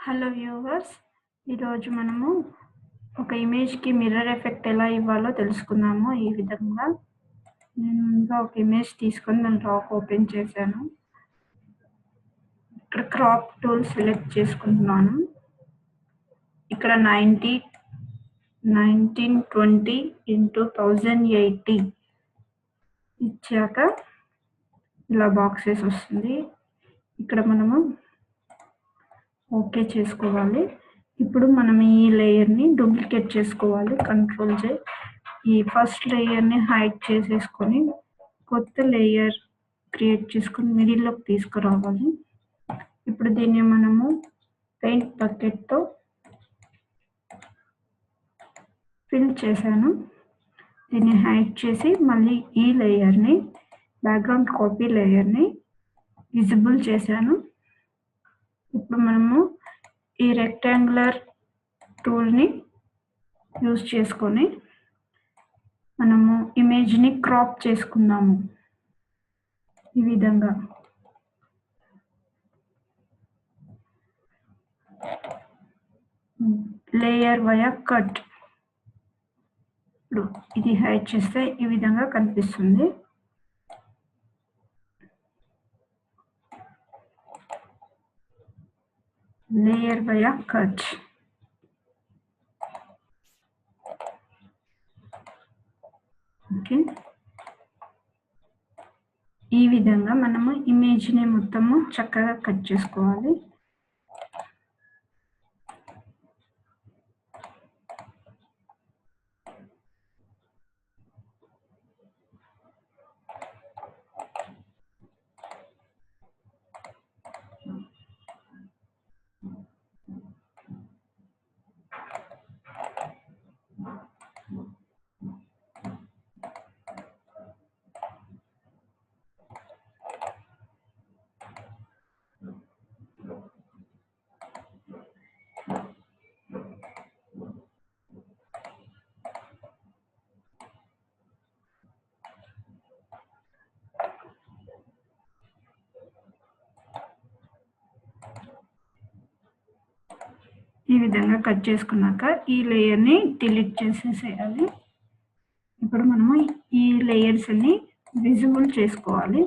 Hello viewers, ఈరోజు మనము ఒక ఇమేజ్‌కి మిర్రర్ ఎఫెక్ట్ ఎలా ఇవ్వాలో తెలుసుకుందాము. ఈ విధంగా నేను ముందుగా ఒక ఇమేజ్ తీసుకొని దాన్ని రాక్ ఓపెన్ చేశాను. ఇక్కడ క్రాప్ టూల్ సెలెక్ట్ చేసుకుంటున్నాను. ఇక్కడ 1920 into 1080 ఇచ్చాక ఇలా బాక్సెస్ వస్తుంది. ఇక్కడ మనము ఓకే చేసుకోవాలి. ఇప్పుడు మనం ఈ లేయర్‌ని డూప్లికేట్ చేసుకోవాలి. కంట్రోల్ జే. ఈ ఫస్ట్ లేయర్‌ని హైడ్ చేసేసుకొని కొత్త లేయర్ క్రియేట్ చేసుకొని మిడిల్‌లోకి తీసుకురావాలి. ఇప్పుడు దీన్ని మనము పెయింట్ బకెట్‌తో ఫిల్ చేశాను. దీన్ని హైడ్ చేసి మళ్ళీ ఈ లేయర్‌ని బ్యాక్‌గ్రౌండ్ కాపీ లేయర్‌ని విజిబుల్ చేశాను. ఇప్పుడు మనము ఈ రెక్టాంగులర్ టూల్‌ని యూజ్ చేసుకొని మనము ఇమేజ్‌ని క్రాప్ చేసుకుందాము. ఈ విధంగా లేయర్ వయా కట్. ఇప్పుడు ఇది హైడ్ చేస్తే ఈ విధంగా కనిపిస్తుంది. Layer via cut. ఓకే, ఈ విధంగా మనము ఇమేజ్‌ని మొత్తము చక్కగా కట్ చేసుకోవాలి. ఈ విధంగా కట్ చేసుకున్నాక ఈ లేయర్‌ని డిలీట్ చేసేసేయాలి. ఇప్పుడు మనము ఈ లేయర్స్‌ని విజిబుల్ చేసుకోవాలి.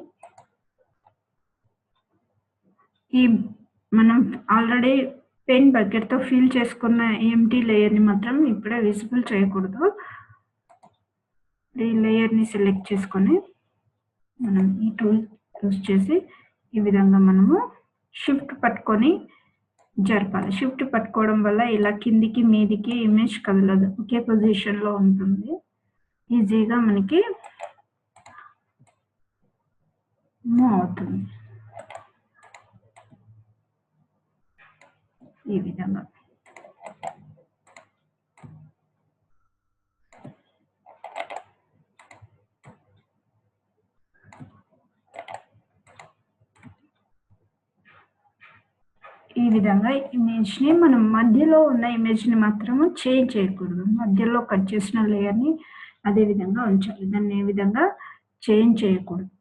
ఈ మనం ఆల్రెడీ పెయింట్ బకెట్‌తో ఫిల్ చేసుకున్న ఎంప్టీ లేయర్‌ని మాత్రం ఇప్పుడే విజిబుల్ చేయకూడదు. ఈ లేయర్‌ని సెలెక్ట్ చేసుకొని మనం ఈ టూల్ యూజ్ చేసి ఈ విధంగా మనము షిఫ్ట్ పట్టుకొని జరపాలి. షిఫ్ట్ పట్టుకోవడం వల్ల ఇలా కిందికి మీదికి ఇమేజ్ కదలదు, ఒకే పొజిషన్‌లో ఉంటుంది. ఈజీగా మనకి మూవ్ అవుతుంది. ఈ విధంగా ఇమేజ్‌ని మనం మధ్యలో ఉన్న ఇమేజ్‌ని మాత్రము చేంజ్ చేయకూడదు. మధ్యలో కట్ చేసిన లేయర్‌ని అదే విధంగా ఉంచాలి. దాన్ని ఏ విధంగా చేంజ్ చేయకూడదు.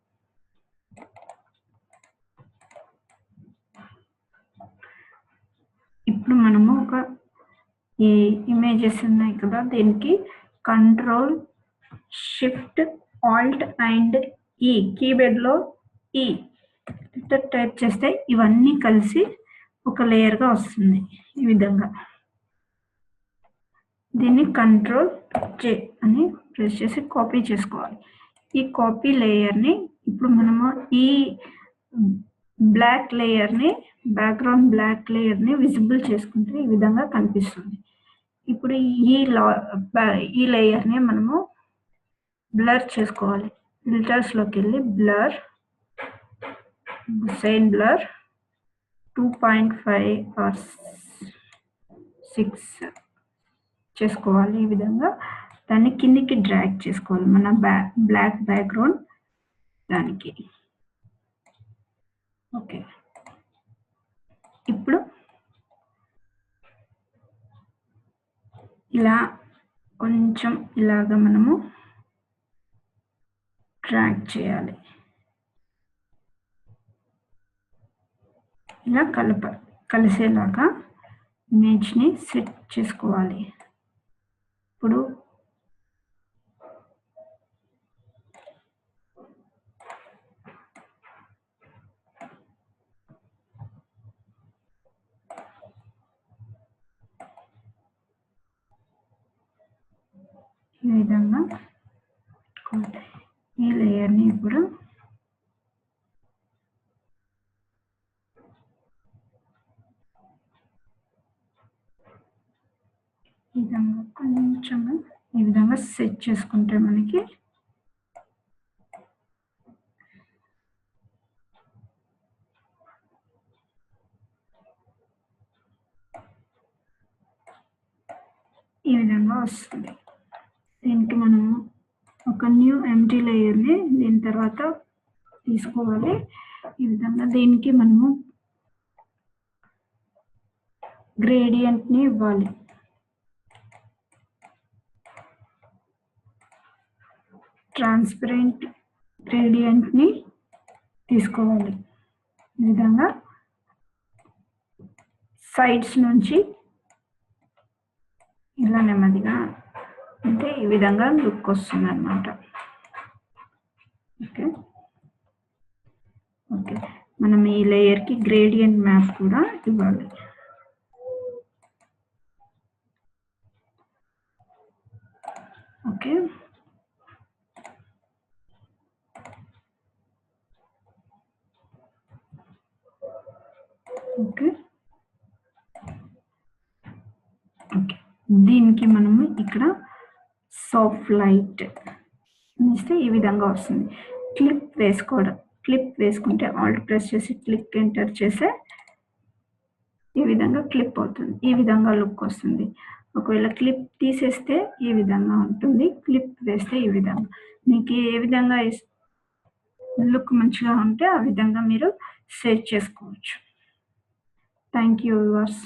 ఇప్పుడు మనము ఈ ఇమేజెస్ ఉన్నాయి కదా, దీనికి కంట్రోల్ షిఫ్ట్ ఆల్ట్ అండ్ ఈ కీబోర్డ్‌లో ఈ టైప్ చేస్తే ఇవన్నీ కలిసి ఒక లేయర్‌గా వస్తుంది. ఈ విధంగా దీన్ని కంట్రోల్ జే అని ప్రెస్ చేసి కాపీ చేసుకోవాలి. ఈ కాపీ లేయర్‌ని ఇప్పుడు మనము ఈ బ్లాక్ లేయర్‌ని బ్యాక్‌గ్రౌండ్ బ్లాక్ లేయర్‌ని విజిబుల్ చేసుకుంటే ఈ విధంగా కనిపిస్తుంది. ఇప్పుడు ఈ లేయర్‌ని మనము బ్లర్ చేసుకోవాలి. ఫిల్టర్స్‌లోకి వెళ్ళి బ్లర్, హుస్సేన్ బ్లర్ 2.5 ఆర్ 6 చేసుకోవాలి. ఈ విధంగా దాన్ని కిందికి డ్రాగ్ చేసుకోవాలి మన బ్లాక్ బ్యాక్‌గ్రౌండ్ దానికి. ఓకే, ఇప్పుడు ఇలా కొంచెం ఇలాగా మనము డ్రాగ్ చేయాలి. ఇలా కలిసేలాగా ఇమేజ్ని సెట్ చేసుకోవాలి. ఇప్పుడు ఈ విధంగా ఈ లేయర్ని ఇప్పుడు ఈ విధంగా కొంచెంగా ఈ విధంగా సెట్ చేసుకుంటే మనకి ఈ విధంగా వస్తుంది. దీనికి మనము ఒక న్యూ ఎంటీ లేయర్ని దీని తర్వాత తీసుకోవాలి. ఈ విధంగా దీనికి మనము గ్రేడియంట్ని ఇవ్వాలి. ట్రాన్స్పరెంట్ గ్రేడియంట్ని తీసుకోవాలి. ఈ విధంగా సైడ్స్ నుంచి ఇలా నెమ్మదిగా అంటే ఈ విధంగా లుక్ వస్తుంది అన్నమాట. ఓకే ఓకే మనం ఈ లేయర్కి గ్రేడియంట్ మ్యాప్ కూడా ఇవ్వాలి. ఓకే ఓకే ఓకే దీనికి మనము ఇక్కడ సాఫ్ట్ లైట్ ఇస్తే ఈ విధంగా వస్తుంది. క్లిప్ వేసుకోవడం, క్లిప్ వేసుకుంటే ఆల్ట్ ప్రెస్ చేసి క్లిక్ ఎంటర్ చేస్తే ఈ విధంగా క్లిప్ అవుతుంది. ఈ విధంగా లుక్ వస్తుంది. ఒకవేళ క్లిప్ తీసేస్తే ఈ విధంగా ఉంటుంది, క్లిప్ వేస్తే ఈ విధంగా. మీకు ఏ విధంగా లుక్ మంచిగా ఉంటే ఆ విధంగా మీరు సెట్ చేసుకోవచ్చు. Thank you viewers.